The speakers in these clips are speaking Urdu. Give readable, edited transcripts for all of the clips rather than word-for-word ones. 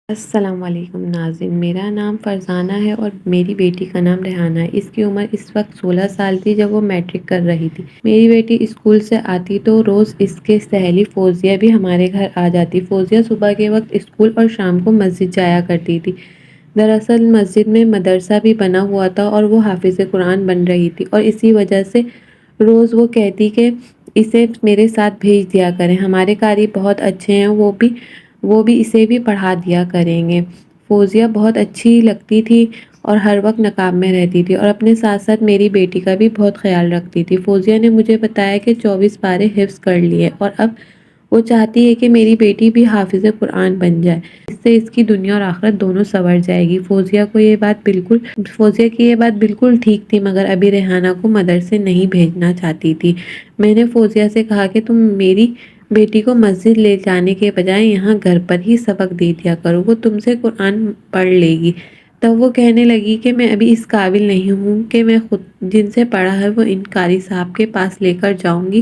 السلام علیکم ناظرین، میرا نام فرزانہ ہے اور میری بیٹی کا نام ریحانہ ہے۔ اس کی عمر اس وقت 16 سال تھی جب وہ میٹرک کر رہی تھی۔ میری بیٹی اسکول سے آتی تو روز اس کے سہیلی فوزیہ بھی ہمارے گھر آ جاتی۔ فوزیہ صبح کے وقت اسکول اور شام کو مسجد جایا کرتی تھی۔ دراصل مسجد میں مدرسہ بھی بنا ہوا تھا اور وہ حافظ قرآن بن رہی تھی، اور اسی وجہ سے روز وہ کہتی کہ اسے میرے ساتھ بھیج دیا کریں، ہمارے قاری بہت اچھے ہیں، وہ بھی اسے بھی پڑھا دیا کریں گے۔ فوزیہ بہت اچھی لگتی تھی اور ہر وقت نقاب میں رہتی تھی، اور اپنے ساتھ ساتھ میری بیٹی کا بھی بہت خیال رکھتی تھی۔ فوزیہ نے مجھے بتایا کہ 24 پارے حفظ کر لیے اور اب وہ چاہتی ہے کہ میری بیٹی بھی حافظ قرآن بن جائے، اس سے اس کی دنیا اور آخرت دونوں سنور جائے گی۔ فوزیہ کی یہ بات بالکل ٹھیک تھی، مگر ابھی ریحانہ کو مدرسے نہیں بھیجنا چاہتی تھی۔ میں نے فوزیہ سے کہا کہ تم میری بیٹی کو مسجد لے جانے کے بجائے یہاں گھر پر ہی سبق دے دیا کرو، وہ تم سے قرآن پڑھ لے گی۔ تب وہ کہنے لگی کہ میں ابھی اس قابل نہیں ہوں کہ میں خود جن سے پڑھا ہے وہ ان قاری صاحب کے پاس لے کر جاؤں گی۔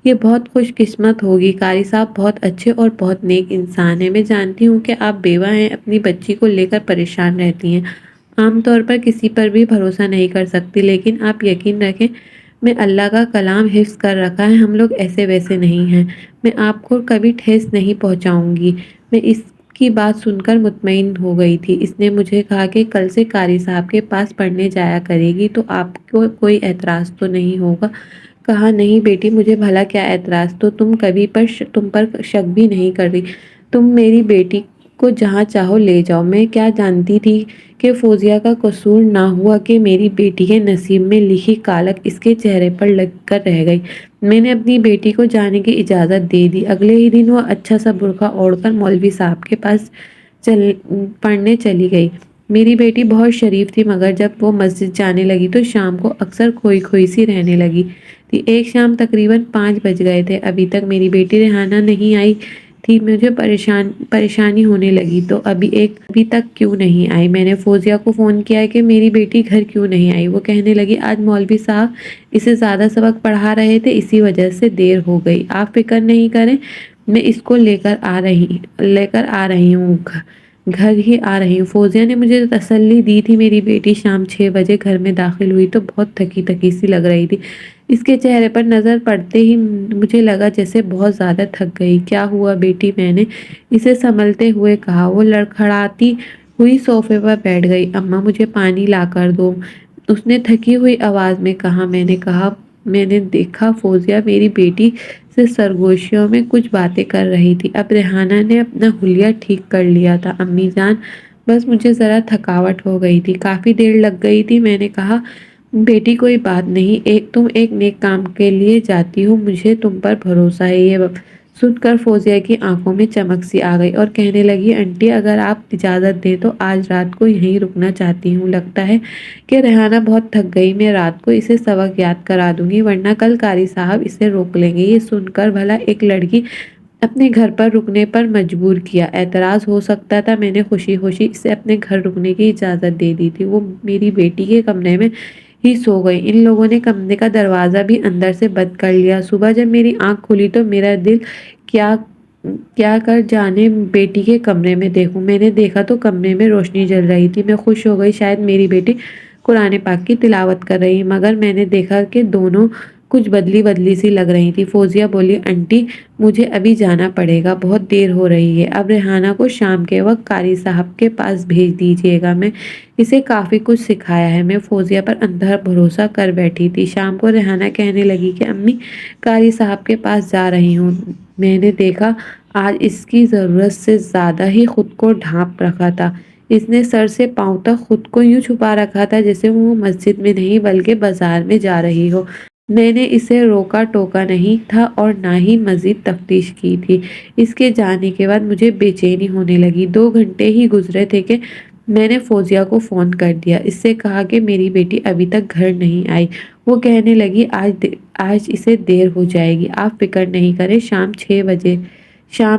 یہ بہت خوش قسمت ہوگی، قاری صاحب بہت اچھے اور بہت نیک انسان ہیں۔ میں جانتی ہوں کہ آپ بیوہ ہیں، اپنی بچی کو لے کر پریشان رہتی ہیں، عام طور پر کسی پر بھی بھروسہ نہیں کر سکتی، لیکن آپ یقین رکھیں میں اللہ کا کلام حفظ کر رکھا ہے، ہم لوگ ایسے ویسے نہیں ہیں، میں آپ کو کبھی ٹھیس نہیں پہنچاؤں گی۔ میں اس کی بات سن کر مطمئن ہو گئی تھی۔ اس نے مجھے کہا کہ کل سے قاری صاحب کے پاس پڑھنے جایا کرے گی تو آپ کو کوئی اعتراض تو نہیں ہوگا؟ کہا نہیں بیٹی، مجھے بھلا کیا اعتراض، تو تم پر شک بھی نہیں کر رہی، تم میری بیٹی کو جہاں چاہو لے جاؤ۔ میں کیا جانتی تھی کہ فوزیہ کا قصور نہ ہوا کہ میری بیٹی کے نصیب میں لکھی کالک اس کے چہرے پر لگ کر رہ گئی۔ میں نے اپنی بیٹی کو جانے کی اجازت دے دی۔ اگلے ہی دن وہ اچھا سا برقع اوڑھ کر مولوی صاحب کے پاس پڑھنے چلی گئی۔ میری بیٹی بہت شریف تھی، مگر جب وہ مسجد جانے لگی تو شام کو اکثر کھوئی کھوئی سی رہنے لگی تھی۔ ایک شام تقریباً 5 بج گئے تھے، ابھی تک میری بیٹی ریحانہ نہیں آئی تھی۔ مجھے پریشانی ہونے لگی تو ابھی تک کیوں نہیں آئی؟ میں نے فوزیہ کو فون کیا کہ میری بیٹی گھر کیوں نہیں آئی؟ وہ کہنے لگی آج مولوی صاحب اسے زیادہ سبق پڑھا رہے تھے، اسی وجہ سے دیر ہو گئی۔ آپ فکر نہیں کریں، میں اس کو لے کر آ رہی ہوں، گھر ہی آ رہی ہوں۔ فوزیہ نے مجھے تسلی دی تھی۔ میری بیٹی شام 6 بجے گھر میں داخل ہوئی تو بہت تھکی تھکی سی لگ رہی تھی۔ اس کے چہرے پر نظر پڑتے ہی مجھے لگا جیسے بہت زیادہ تھک گئی۔ کیا ہوا بیٹی؟ میں نے اسے سنبھلتے ہوئے کہا۔ وہ لڑکھڑاتی ہوئی صوفے پر بیٹھ گئی۔ اماں مجھے پانی لا کر دو، اس نے تھکی ہوئی آواز میں کہا۔ میں نے دیکھا فوزیہ میری بیٹی سے سرگوشیوں میں کچھ باتیں کر رہی تھی۔ اب ریحانہ نے اپنا حلیہ ٹھیک کر لیا تھا۔ امی جان بس مجھے ذرا تھکاوٹ ہو گئی تھی، کافی دیر لگ گئی تھی۔ میں نے کہا بیٹی کوئی بات نہیں، تم ایک نیک کام کے لیے جاتی ہو، مجھے تم پر بھروسہ ہے۔ یہ سن کر فوزیہ کی آنکھوں میں چمک سی آ گئی اور کہنے لگی انٹی اگر آپ اجازت دیں تو آج رات کو یہیں رکنا چاہتی ہوں، لگتا ہے کہ ریحانہ بہت تھک گئی، میں رات کو اسے سبق یاد کرا دوں گی ورنہ کل قاری صاحب اسے روک لیں گے۔ یہ سن کر بھلا ایک لڑکی اپنے گھر پر رکنے پر مجبور کیا اعتراض ہو سکتا تھا؟ میں نے خوشی خوشی اسے اپنے گھر رکنے کی اجازت دے دی تھی۔ وہ میری بیٹی کے کمرے میں ہی سو گئی۔ ان لوگوں نے کمرے کا دروازہ بھی اندر سے بند کر لیا۔ صبح جب میری آنکھ کھلی تو میرا دل کیا کر جانے بیٹی کے کمرے میں دیکھوں۔ میں نے دیکھا تو کمرے میں روشنی جل رہی تھی۔ میں خوش ہو گئی، شاید میری بیٹی قرآن پاک کی تلاوت کر رہی ہے، مگر میں نے دیکھا کہ دونوں کچھ بدلی بدلی سی لگ رہی تھی۔ فوزیہ بولی انٹی مجھے ابھی جانا پڑے گا، بہت دیر ہو رہی ہے، اب ریحانہ کو شام کے وقت قاری صاحب کے پاس بھیج دیجیے گا، میں اسے کافی کچھ سکھایا ہے۔ میں فوزیہ پر اندھا بھروسہ کر بیٹھی تھی۔ شام کو ریحانہ کہنے لگی کہ امی قاری صاحب کے پاس جا رہی ہوں۔ میں نے دیکھا آج اس کی ضرورت سے زیادہ ہی خود کو ڈھانپ رکھا تھا۔ اس نے سر سے پاؤں تک خود کو یوں چھپا رکھا تھا جیسے وہ مسجد میں نہیں بلکہ بازار میں جا رہی ہو۔ میں نے اسے روکا ٹوکا نہیں تھا اور نہ ہی مزید تفتیش کی تھی۔ اس کے جانے کے بعد مجھے بے چینی ہونے لگی۔ 2 گھنٹے ہی گزرے تھے کہ میں نے فوزیہ کو فون کر دیا، اس سے کہا کہ میری بیٹی ابھی تک گھر نہیں آئی۔ وہ کہنے لگی آج اسے دیر ہو جائے گی، آپ فکر نہیں کریں، شام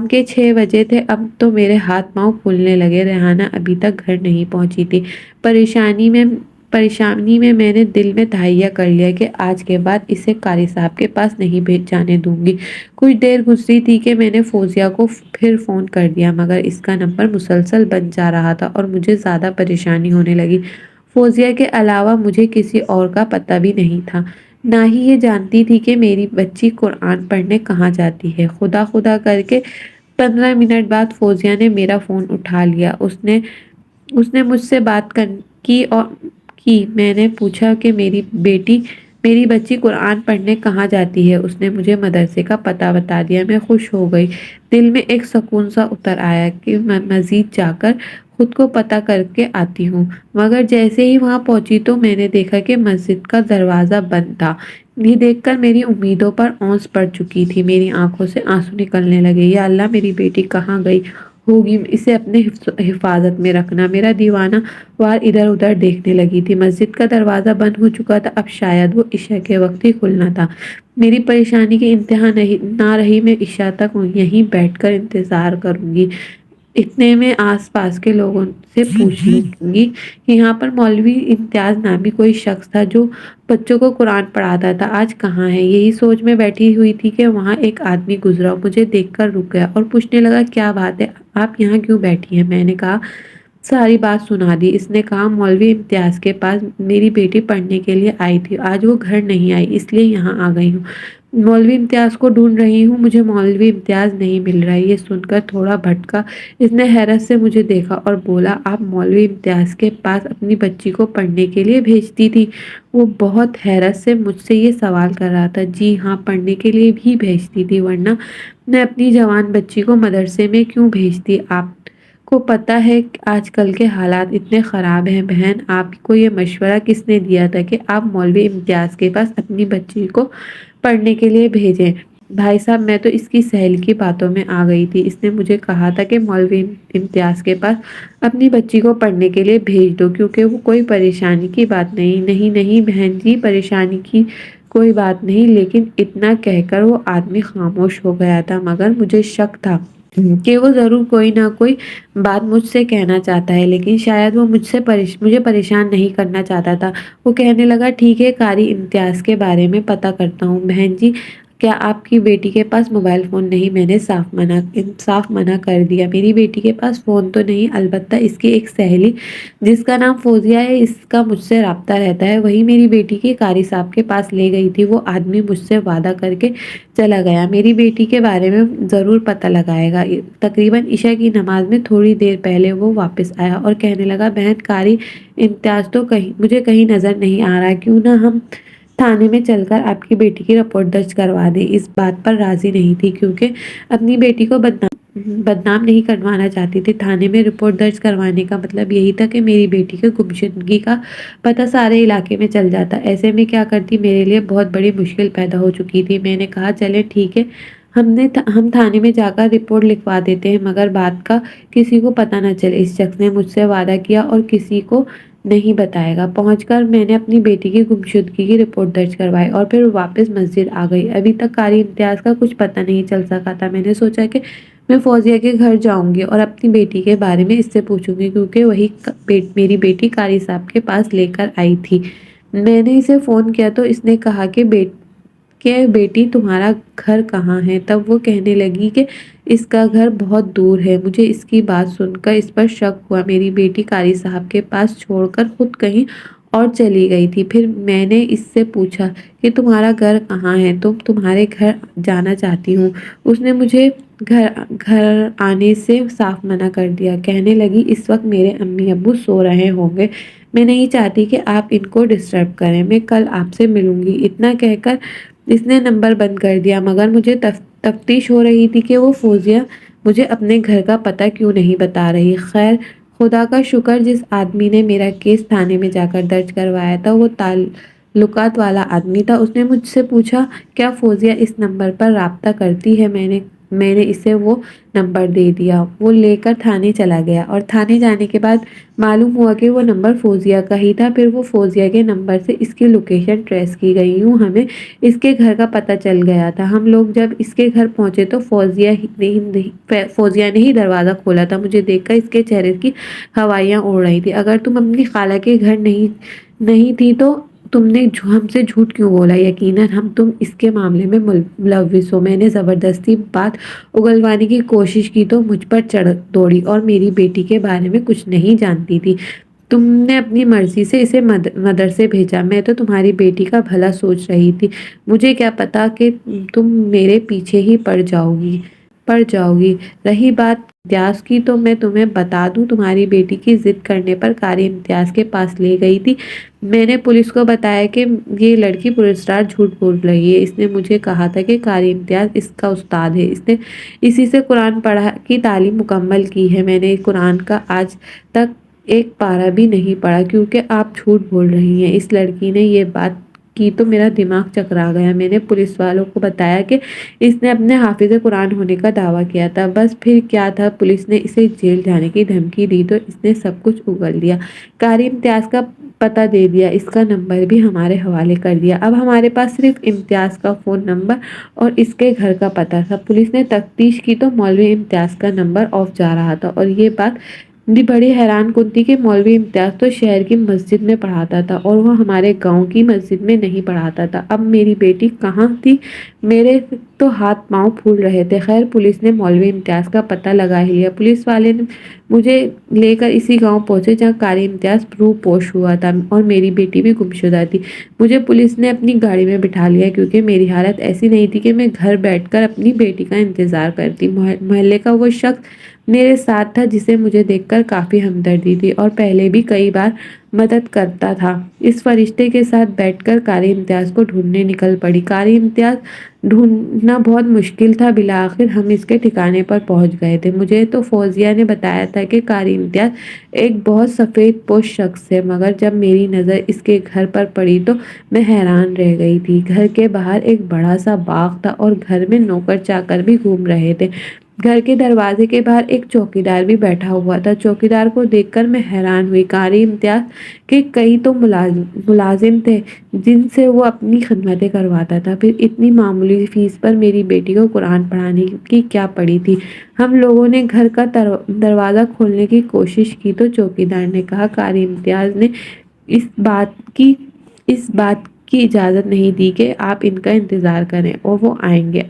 کے 6 بجے تھے، اب تو میرے ہاتھ پاؤں پھولنے لگے۔ ریحانہ ابھی تک گھر نہیں پہنچی تھی۔ پریشانی میں پریشانی میں نے دل میں تہیہ کر لیا کہ آج کے بعد اسے قاری صاحب کے پاس نہیں بھیج جانے دوں گی۔ کچھ دیر گزری تھی کہ میں نے فوزیہ کو پھر فون کر دیا، مگر اس کا نمبر مسلسل بند جا رہا تھا اور مجھے زیادہ پریشانی ہونے لگی۔ فوزیہ کے علاوہ مجھے کسی اور کا پتہ بھی نہیں تھا، نہ ہی یہ جانتی تھی کہ میری بچی قرآن پڑھنے کہاں جاتی ہے۔ خدا خدا کر کے 15 منٹ بعد فوزیہ نے میرا فون اٹھا لیا۔ اس نے مجھ سے بات کی میں نے پوچھا کہ میری بچی قرآن پڑھنے کہاں جاتی ہے۔ اس نے مجھے مدرسے کا پتہ بتا دیا۔ میں خوش ہو گئی، دل میں ایک سکون سا اتر آیا کہ میں مزید جا کر خود کو پتہ کر کے آتی ہوں۔ مگر جیسے ہی وہاں پہنچی تو میں نے دیکھا کہ مسجد کا دروازہ بند تھا۔ یہ دیکھ کر میری امیدوں پر اونس پڑ چکی تھی، میری آنکھوں سے آنسو نکلنے لگے۔ یا اللہ، میری بیٹی کہاں گئی ہوگی، اسے اپنے حفاظت میں رکھنا۔ میرا دیوانہ وار ادھر ادھر دیکھنے لگی تھی۔ مسجد کا دروازہ بند ہو چکا تھا، اب شاید وہ عشاء کے وقت ہی کھلنا تھا۔ میری پریشانی کی انتہا نہ رہی۔ میں عشاء تک یہیں بیٹھ کر انتظار کروں گی، اتنے میں آس پاس کے لوگوں سے پوچھ لوں گی کہ یہاں پر مولوی امتیاز نامی کوئی شخص تھا جو بچوں کو قرآن پڑھاتا تھا، آج کہاں ہے۔ یہی سوچ میں بیٹھی ہوئی تھی کہ وہاں ایک آدمی گزرا، مجھے دیکھ کر رک گیا اور پوچھنے لگا، کیا بات ہے، آپ یہاں کیوں بیٹھی ہیں؟ میں نے ساری بات سنا دی۔ اس نے کہا، مولوی امتیاز کے پاس میری بیٹی پڑھنے کے لیے آئی تھی، آج وہ گھر نہیں آئی، اس لیے یہاں آ گئی ہوں۔ مولوی امتیاز کو ڈھونڈ رہی ہوں، مجھے مولوی امتیاز نہیں مل رہا۔ یہ سن کر تھوڑا بھٹکا اس نے حیرت سے مجھے دیکھا اور بولا، آپ مولوی امتیاز کے پاس اپنی بچی کو پڑھنے کے لیے بھیجتی تھی؟ وہ بہت حیرت سے مجھ سے یہ سوال کر رہا تھا۔ جی ہاں، پڑھنے کے لیے بھی بھیجتی تھی، ورنہ میں اپنی جوان بچی کو مدرسے میں کیوں بھیجتی؟ آپ کو پتہ ہے کہ آج کل کے حالات اتنے خراب ہیں۔ بہن، آپ کو یہ مشورہ کس نے دیا تھا کہ آپ مولوی امتیاز کے پاس اپنی بچی کو پڑھنے کے لیے بھیجیں؟ بھائی صاحب، میں تو اس کی سہیل کی باتوں میں آ گئی تھی۔ اس نے مجھے کہا تھا کہ مولوی امتیاز کے پاس اپنی بچی کو پڑھنے کے لیے بھیج دو، کیونکہ وہ کوئی پریشانی کی بات نہیں۔ نہیں بہن جی، پریشانی کی کوئی بات نہیں۔ لیکن اتنا کہہ کر وہ آدمی خاموش ہو گیا تھا، مگر مجھے شک تھا کہ وہ ضرور کوئی نہ کوئی بات مجھ سے کہنا چاہتا ہے، لیکن شاید وہ مجھے پریشان نہیں کرنا چاہتا تھا۔ وہ کہنے لگا، ٹھیک ہے، قاری امتیاز کے بارے میں پتہ کرتا ہوں۔ بہن جی، کیا آپ کی بیٹی کے پاس موبائل فون نہیں؟ میں نے صاف منع کر دیا۔ میری بیٹی کے پاس فون تو نہیں، البتہ اس کی ایک سہیلی جس کا نام فوزیہ ہے، اس کا مجھ سے رابطہ رہتا ہے، وہی میری بیٹی کے قاری صاحب کے پاس لے گئی تھی۔ وہ آدمی مجھ سے وعدہ کر کے چلا گیا، میری بیٹی کے بارے میں ضرور پتہ لگائے گا۔ تقریباً عشاء کی نماز میں تھوڑی دیر پہلے وہ واپس آیا اور کہنے لگا، بہن، قاری امتیاز تو مجھے کہیں نظر نہیں آ رہا، کیوں نہ ہم تھانے میں چل کر آپ کی بیٹی کی رپورٹ درج کروا دیں۔ اس بات پر راضی نہیں تھی، کیونکہ اپنی بیٹی کو بدنام نہیں کروانا چاہتی تھی۔ تھانے میں رپورٹ درج کروانے کا مطلب یہی تھا کہ میری بیٹی کی گمشدگی کا پتہ سارے علاقے میں چل جاتا۔ ایسے میں کیا کرتی، میرے لیے بہت بڑی مشکل پیدا ہو چکی تھی۔ میں نے کہا، چلیں ٹھیک ہے، ہم تھانے میں جا کر رپورٹ لکھوا دیتے ہیں، مگر بات کا کسی کو پتہ نہ چلے۔ اس شخص نے مجھ سے وعدہ کیا اور کسی کو نہیں بتائے گا۔ پہنچ کر میں نے اپنی بیٹی کی گمشدگی کی رپورٹ درج کروائی اور پھر واپس مسجد آ گئی۔ ابھی تک قاری امتیاز کا کچھ پتہ نہیں چل سکا تھا۔ میں نے سوچا کہ میں فوزیہ کے گھر جاؤں گی اور اپنی بیٹی کے بارے میں اس سے پوچھوں گی، کیونکہ وہی میری بیٹی قاری صاحب کے پاس لے کر آئی تھی۔ میں نے اسے فون کیا تو اس نے کہا کہ بیٹی، تمہارا گھر کہاں ہے؟ تب وہ کہنے لگی کہ اس کا گھر بہت دور ہے۔ مجھے اس کی بات سن کر اس پر شک ہوا۔ میری بیٹی قاری صاحب کے پاس چھوڑ کر خود کہیں اور چلی گئی تھی۔ پھر میں نے اس سے پوچھا کہ تمہارا گھر کہاں ہے؟ تمہارے گھر جانا چاہتی ہوں۔ اس نے مجھے گھر آنے سے صاف منع کر دیا۔ کہنے لگی، اس وقت میرے امی ابو سو رہے ہوں گے، میں نہیں چاہتی کہ آپ ان کو ڈسٹرب کریں، میں کل آپ سے ملوں گی۔ اتنا کہہ کر اس نے نمبر بند کر دیا، مگر مجھے تفتیش ہو رہی تھی کہ وہ فوزیہ مجھے اپنے گھر کا پتہ کیوں نہیں بتا رہی۔ خیر، خدا کا شکر، جس آدمی نے میرا کیس تھانے میں جا کر درج کروایا تھا وہ تعلقات والا آدمی تھا۔ اس نے مجھ سے پوچھا، کیا فوزیہ اس نمبر پر رابطہ کرتی ہے؟ میں نے اسے وہ نمبر دے دیا۔ وہ لے کر تھانے چلا گیا اور تھانے جانے کے بعد معلوم ہوا کہ وہ نمبر فوزیہ کا ہی تھا۔ پھر وہ فوزیہ کے نمبر سے اس کی لوکیشن ٹریس کی گئی، یوں ہمیں اس کے گھر کا پتہ چل گیا تھا۔ ہم لوگ جب اس کے گھر پہنچے تو فوزیہ نے ہی دروازہ کھولا تھا۔ مجھے دیکھ کر اس کے چہرے کی ہوائیاں اڑ رہی تھی۔ اگر تم اپنی خالہ کے گھر نہیں نہیں تھی تو تم نے ہم سے جھوٹ کیوں بولا؟ یقیناً ہم تم اس کے معاملے میں ملوث ہو۔ میں نے زبردستی بات اگلوانے کی کوشش کی تو مجھ پر چڑھ دوڑی اور میری بیٹی کے بارے میں کچھ نہیں جانتی تھی۔ تم نے اپنی مرضی سے اسے مدرسے بھیجا۔ میں تو تمہاری بیٹی کا بھلا سوچ رہی تھی، مجھے کیا پتا کہ تم میرے پیچھے ہی پڑ جاؤ گی۔ رہی بات امتیاز کی تو میں تمہیں بتا دوں، تمہاری بیٹی کی ضد کرنے پر قاری امتیاز کے پاس لے گئی تھی۔ میں نے پولیس کو بتایا کہ یہ لڑکی پراسرار جھوٹ بول رہی ہے۔ اس نے مجھے کہا تھا کہ قاری امتیاز اس کا استاد ہے، اس نے اسی سے قرآن پڑھا کی تعلیم مکمل کی ہے۔ میں نے قرآن کا آج تک ایک پارہ بھی نہیں پڑھا کیونکہ آپ جھوٹ بول رہی ہیں۔ اس لڑکی نے یہ بات کی تو میرا دماغ چکرا گیا۔ میں نے پولیس والوں کو بتایا کہ اس نے اپنے حافظ قرآن ہونے کا دعویٰ کیا تھا۔ بس پھر کیا تھا، پولیس نے اسے جیل جانے کی دھمکی دی تو اس نے سب کچھ اگل دیا، قاری امتیاز کا پتہ دے دیا، اس کا نمبر بھی ہمارے حوالے کر دیا۔ اب ہمارے پاس صرف امتیاز کا فون نمبر اور اس کے گھر کا پتہ تھا۔ پولیس نے تفتیش کی تو مولوی امتیاز کا نمبر آف جا رہا تھا، اور یہ بات بھی بڑی حیران کن تھی کہ مولوی امتیاز تو شہر کی مسجد میں پڑھاتا تھا اور وہ ہمارے گاؤں کی مسجد میں نہیں پڑھاتا تھا۔ اب میری بیٹی کہاں تھی؟ میرے تو ہاتھ پاؤں پھول رہے تھے۔ خیر پولیس نے مولوی امتیاز کا پتہ لگا ہی لیا۔ پولیس والے نے مجھے لے کر اسی گاؤں پہنچے جہاں قاری امتیاز روح پوش ہوا تھا اور میری بیٹی بھی گمشدہ تھی۔ مجھے پولیس نے اپنی گاڑی میں بٹھا لیا کیونکہ میری حالت ایسی نہیں تھی کہ میں گھر بیٹھ کر اپنی بیٹی کا انتظار کرتی۔ محلے کا وہ شخص میرے ساتھ تھا جسے مجھے دیکھ کر کافی ہمدردی تھی اور پہلے بھی کئی بار مدد کرتا تھا۔ اس فرشتے کے ساتھ بیٹھ کر قاری امتیاز کو ڈھونڈنے نکل پڑی۔ قاری امتیاز ڈھونڈنا بہت مشکل تھا، بالآخر ہم اس کے ٹھکانے پر پہنچ گئے تھے۔ مجھے تو فوزیہ نے بتایا تھا کہ قاری امتیاز ایک بہت سفید پوش شخص ہے، مگر جب میری نظر اس کے گھر پر پڑی تو میں حیران رہ گئی تھی۔ گھر کے باہر ایک بڑا سا باغ تھا اور گھر میں نوکر چاکر بھی گھوم رہے تھے۔ گھر کے دروازے کے باہر ایک چوکیدار بھی بیٹھا ہوا تھا۔ چوکیدار کو دیکھ کر میں حیران ہوئی۔ قاری امتیاز کے کئی تو ملازم تھے جن سے وہ اپنی خدمتیں کرواتا تھا، پھر اتنی معمولی فیس پر میری بیٹی کو قرآن پڑھانے کی کیا پڑی تھی؟ ہم لوگوں نے گھر کا دروازہ کھولنے کی کوشش کی تو چوکیدار نے کہا قاری امتیاز نے اس بات کی اجازت نہیں دی کہ آپ ان کا انتظار کریں اور وہ آئیں گے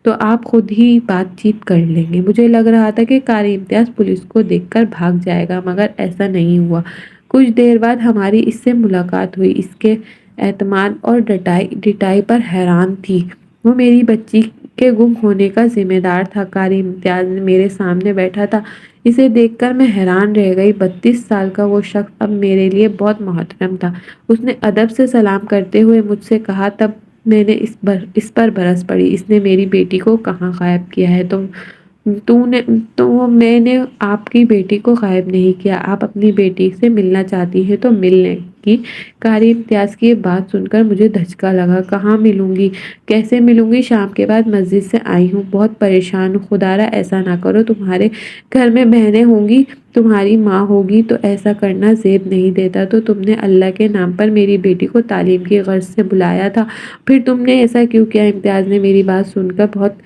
تو آپ خود ہی بات چیت کر لیں گے۔ مجھے لگ رہا تھا کہ قاری امتیاز پولیس کو دیکھ کر بھاگ جائے گا، مگر ایسا نہیں ہوا۔ کچھ دیر بعد ہماری اس سے ملاقات ہوئی۔ اس کے اعتماد اور ڈٹائی پر حیران تھی۔ وہ میری بچی کے گم ہونے کا ذمہ دار تھا۔ قاری امتیاز میرے سامنے بیٹھا تھا، اسے دیکھ کر میں حیران رہ گئی۔ 32 سال کا وہ شخص اب میرے لیے بہت محترم تھا۔ اس نے ادب سے سلام کرتے ہوئے مجھ سے کہا، تب میں نے اس پر برس پڑی، اس نے میری بیٹی کو کہاں غائب کیا ہے؟ میں نے آپ کی بیٹی کو غائب نہیں کیا، آپ اپنی بیٹی سے ملنا چاہتی ہیں تو مل لیں گی۔ قاری امتیاز کی یہ بات سن کر مجھے دھچکا لگا۔ کہاں ملوں گی؟ کیسے ملوں گی؟ شام کے بعد مسجد سے آئی ہوں، بہت پریشان ہوں، خدارا ایسا نہ کرو، تمہارے گھر میں بہنیں ہوں گی، تمہاری ماں ہوگی تو ایسا کرنا زیب نہیں دیتا، تو تم نے اللہ کے نام پر میری بیٹی کو تعلیم کی غرض سے بلایا تھا، پھر تم نے ایسا کیوں کیا؟ امتیاز نے میری بات سن کر بہت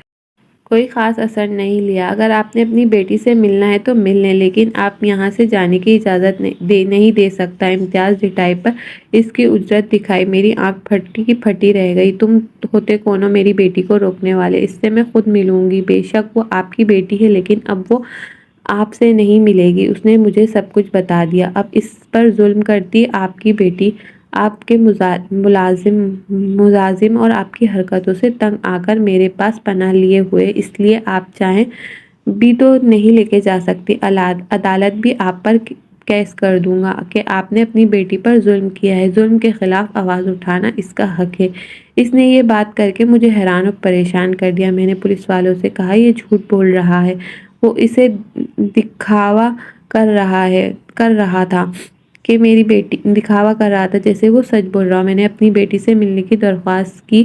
کوئی خاص اثر نہیں لیا۔ اگر آپ نے اپنی بیٹی سے ملنا ہے تو مل لیں، لیکن آپ یہاں سے جانے کی اجازت نہیں دے سکتا۔ امتیاز ڈٹائی پر اس کی اجرت دکھائی۔ میری آنکھ پھٹی کی پھٹی رہ گئی۔ تم ہوتے کون ہو میری بیٹی کو روکنے والے؟ اس سے میں خود ملوں گی۔ بے شک وہ آپ کی بیٹی ہے، لیکن اب وہ آپ سے نہیں ملے گی۔ اس نے مجھے سب کچھ بتا دیا۔ اب اس پر ظلم کرتی آپ کی بیٹی آپ کے ملازم اور آپ کی حرکتوں سے تنگ آ کر میرے پاس پناہ لیے ہوئے، اس لیے آپ چاہیں بھی تو نہیں لے کے جا سکتی۔ عدالت بھی آپ پر کیس کر دوں گا کہ آپ نے اپنی بیٹی پر ظلم کیا ہے۔ ظلم کے خلاف آواز اٹھانا اس کا حق ہے۔ اس نے یہ بات کر کے مجھے حیران اور پریشان کر دیا۔ میں نے پولیس والوں سے کہا، یہ جھوٹ بول رہا ہے، وہ اسے دکھاوا کر رہا تھا کہ میری بیٹی دکھاوا کر رہا تھا جیسے وہ سچ بول رہا ہو۔ میں نے اپنی بیٹی سے ملنے کی درخواست کی۔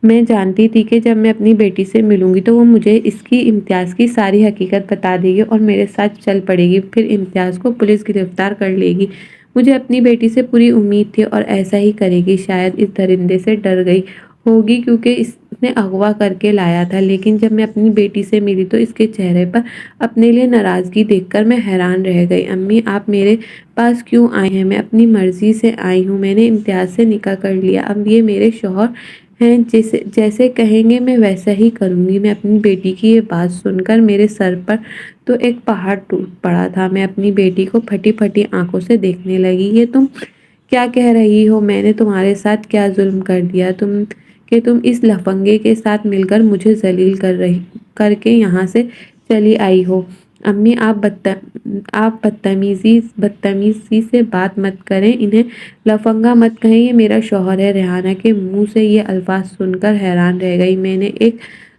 میں جانتی تھی کہ جب میں اپنی بیٹی سے ملوں گی تو وہ مجھے اس کی امتیاز کی ساری حقیقت بتا دے گی اور میرے ساتھ چل پڑے گی، پھر امتیاز کو پولیس گرفتار کر لے گی۔ مجھے اپنی بیٹی سے پوری امید تھی اور ایسا ہی کرے گی۔ شاید اس درندے سے ڈر گئی ہوگی کیونکہ نے اغوا کر کے لایا تھا، لیکن جب میں اپنی بیٹی سے ملی تو اس کے چہرے پر اپنے لیے ناراضگی دیکھ کر میں حیران رہ گئی۔ امی، آپ میرے پاس کیوں آئے ہیں؟ میں اپنی مرضی سے آئی ہوں، میں نے امتیاز سے نکاح کر لیا، اب یہ میرے شوہر ہیں، جیسے کہیں گے میں ویسا ہی کروں گی۔ میں اپنی بیٹی کی یہ بات سن کر میرے سر پر تو ایک پہاڑ ٹوٹ پڑا تھا۔ میں اپنی بیٹی کو پھٹی پھٹی آنکھوں سے دیکھنے لگی۔ یہ تم کیا کہہ رہی ہو؟ میں نے تمہارے ساتھ کیا ظلم کر دیا کہ تم اس لفنگے کے ساتھ مل کر مجھے ذلیل کر کے یہاں سے چلی آئی ہو؟ امی، آپ بدتمیزی سے بات مت کریں، انہیں لفنگا مت کہیں، یہ میرا شوہر ہے۔ ریحانہ کے منہ سے یہ الفاظ سن کر حیران رہ گئی۔ میں نے ایک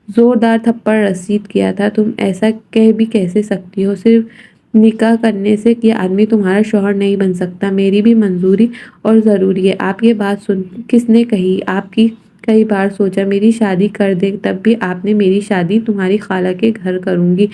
زوردار تھپڑ رسید کیا تھا۔ تم ایسا کہہ بھی کیسے سکتی ہو؟ صرف نکاح کرنے سے یہ آدمی تمہارا شوہر نہیں بن سکتا، میری بھی منظوری اور ضروری ہے۔ آپ یہ بات کس نے کہی؟ آپ کی کئی بار سوچا میری شادی کر دیں، تب بھی آپ نے میری شادی تمہاری خالہ کے گھر کروں گی۔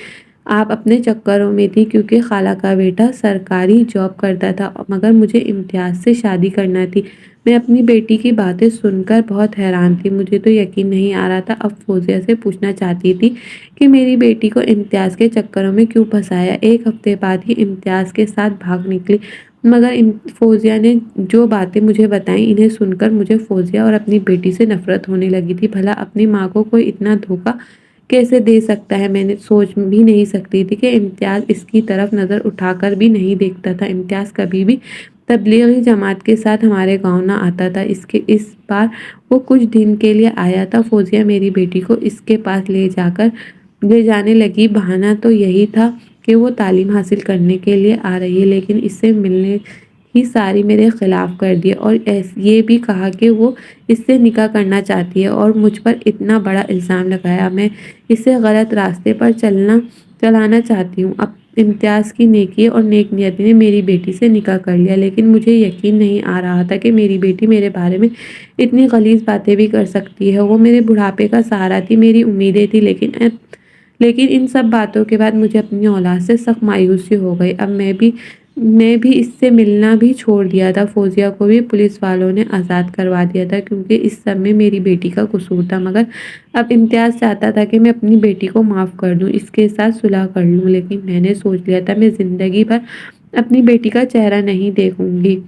آپ اپنے چکروں میں تھی، کیونکہ خالہ کا بیٹا سرکاری جاب کرتا تھا، مگر مجھے امتیاز سے شادی کرنا تھی۔ میں اپنی بیٹی کی باتیں سن کر بہت حیران تھی، مجھے تو یقین نہیں آ رہا تھا۔ اب فوزیہ سے پوچھنا چاہتی تھی کہ میری بیٹی کو امتیاز کے چکروں میں کیوں پھنسایا۔ ایک ہفتے بعد ہی امتیاز کے ساتھ بھاگ نکلی، مگر فوزیہ نے جو باتیں مجھے بتائیں، انہیں سن کر مجھے فوزیہ اور اپنی بیٹی سے نفرت ہونے لگی تھی۔ بھلا اپنی ماں کو کوئی اتنا دھوکہ کیسے دے سکتا ہے؟ میں نے سوچ بھی نہیں سکتی تھی کہ امتیاز اس کی طرف نظر اٹھا کر بھی نہیں دیکھتا تھا۔ امتیاز کبھی بھی تبلیغی جماعت کے ساتھ ہمارے گاؤں نہ آتا تھا، اس بار وہ کچھ دن کے لیے آیا تھا۔ فوزیہ میری بیٹی کو اس کے پاس لے جانے لگی۔ بہانہ تو یہی تھا کہ وہ تعلیم حاصل کرنے کے لیے آ رہی ہے، لیکن اس سے ملنے ہی ساری میرے خلاف کر دیے، اور یہ بھی کہا کہ وہ اس سے نکاح کرنا چاہتی ہے اور مجھ پر اتنا بڑا الزام لگایا۔ میں اسے غلط راستے پر چلانا چاہتی ہوں۔ اب امتیاز کی نیکی اور نیک نیتی نے میری بیٹی سے نکاح کر لیا، لیکن مجھے یقین نہیں آ رہا تھا کہ میری بیٹی میرے بارے میں اتنی غلیظ باتیں بھی کر سکتی ہے۔ وہ میرے بڑھاپے کا سہارا تھی، میری امیدیں تھی، لیکن ان سب باتوں کے بعد مجھے اپنی اولاد سے سخت مایوسی ہو گئی۔ اب میں بھی اس سے ملنا بھی چھوڑ دیا تھا۔ فوزیہ کو بھی پولیس والوں نے آزاد کروا دیا تھا، کیونکہ اس سب میں میری بیٹی کا قصور تھا۔ مگر اب امتیاز چاہتا تھا کہ میں اپنی بیٹی کو معاف کر دوں، اس کے ساتھ صلح کر لوں، لیکن میں نے سوچ لیا تھا میں زندگی بھر اپنی بیٹی کا چہرہ نہیں دیکھوں گی۔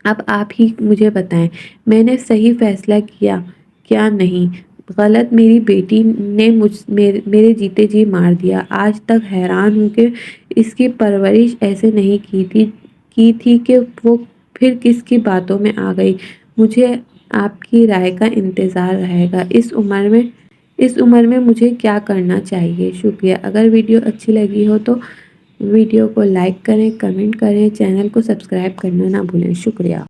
اب آپ ہی مجھے بتائیں، میں نے صحیح فیصلہ کیا کیا نہیں؟ غلط میری بیٹی نے میرے جیتے جی مار دیا۔ آج تک حیران ہوں کہ اس کی پرورش ایسے نہیں کی تھی کہ وہ پھر کس کی باتوں میں آ گئی۔ مجھے آپ کی رائے کا انتظار رہے گا۔ اس عمر میں مجھے کیا کرنا چاہیے؟ شکریہ۔ اگر ویڈیو اچھی لگی ہو تو ویڈیو کو لائک کریں، کمنٹ کریں، چینل کو سبسکرائب کرنا نہ بھولیں۔ شکریہ۔